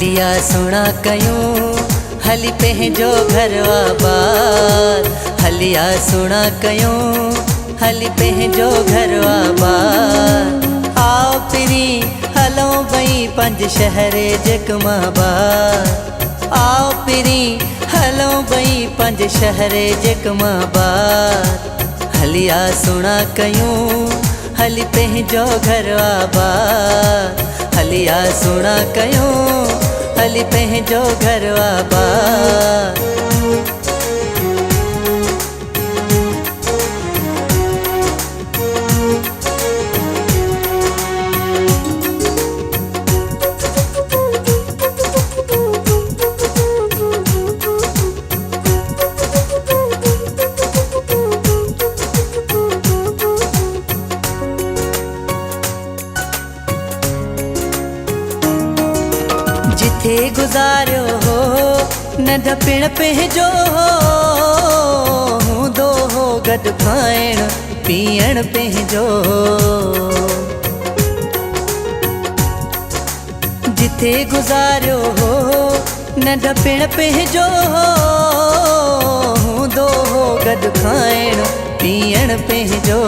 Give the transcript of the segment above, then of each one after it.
हलिया सुना कयूं हली पंहिंजो घर आबाद। हलिया सुना कयूं हली पंहिंजो घर आबाद। आओ पिरी हलों बई पंज शहरे जकमाबाद। आओ पिरी हलों बई पंज शहरे जकमाबाद। हलिया सुना कयूं हली पंहिंजो घर आबाद। हलिया सुना कयूं हली पंहिंजो घर आबाद। जिथे गुज़ारियो हो नंढपिण पंहिंजो हूंदो हो गॾु खाइण पीअण पंहिंजो। जिथे गुज़ारियो हो नंढपिण पंहिंजो हूंदो हो गॾु खाइण पीअण पंहिंजो।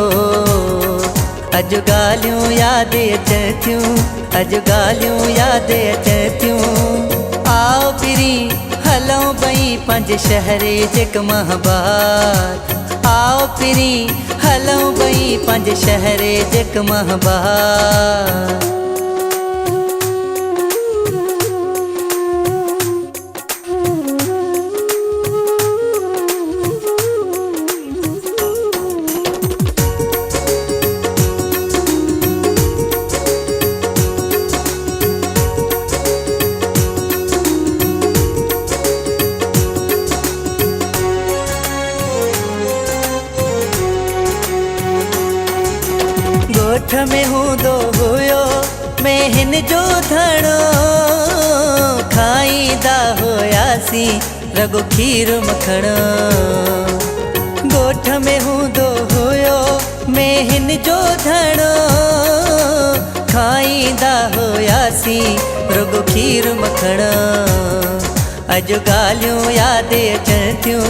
अॼु ॻाल्हियूं यादि अचनि थियूं, अॼु ॻाल्हियूं यादि अचनि थियूं। आओ पिरी हलों बई पंज शहरे जकमाबाद। आओ पिरी हलों बई पंज शहरे जकमाबाद। ॻोठ में हूंदो हुयो मेहिन जो धणो, खाईंदा हुयासीं रगो खीर मखण। ॻोठ में हूंदो हुयो मेहिन जो धणो, खाईंदा हुयासीं रगो खीर मखण। अॼु ॻाल्हियूं यादि अचनि थियूं,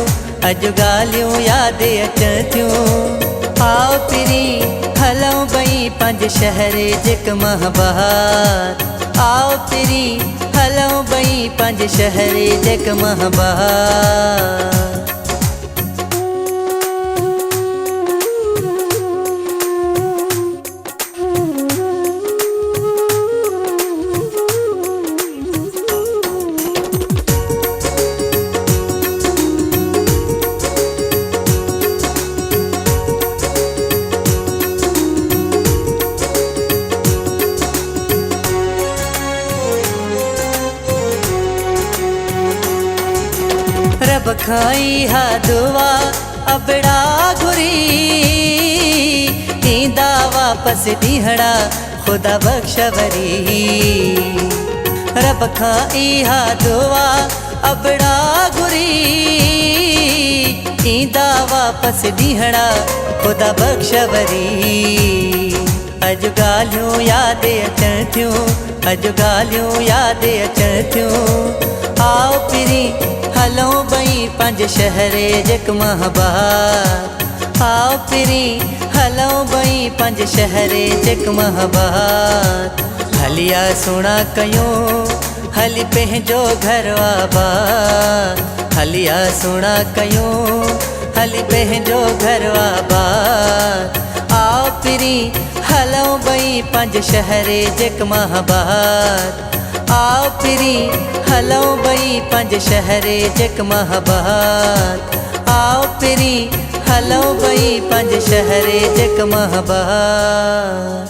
अॼु ॻाल्हियूं यादि अचनि थियूं। आओ पिरी हलों बई पंज शहरे जकमाबाद। आओ पिरी हलों बई पंज शहरे जकमाबाद। रब खाई हा दुआ अबड़ा घुरी, ईंदा वापस ॾींहड़ा खुदा बख्शवरी। रब खाई हा दुआ अबड़ा घुरी, ईंदा वापस ॾींहड़ा खुदा बख्शवरी। अॼु ॻाल्हियूं यादि अचनि थियूं, अॼु ॻाल्हियूं यादि अचनि थियूं। आओ पिरी हलों बई पंज शहरे जकमाबाद। आओ पिरी हलों बई पंज शहरे जकमाबाद। हलिया सुना कयूं हली पंहिंजो घर आबाद। हलिया सुना कयूं हली पंहिंजो घर आबाद। आओ पिरी हलों बई पंज शहरे जकमाबाद। आओ पिरी हलों बई पंज शहरे जकमाबाद। आओ पिरी हलों बई पंज शहरे जकमाबाद।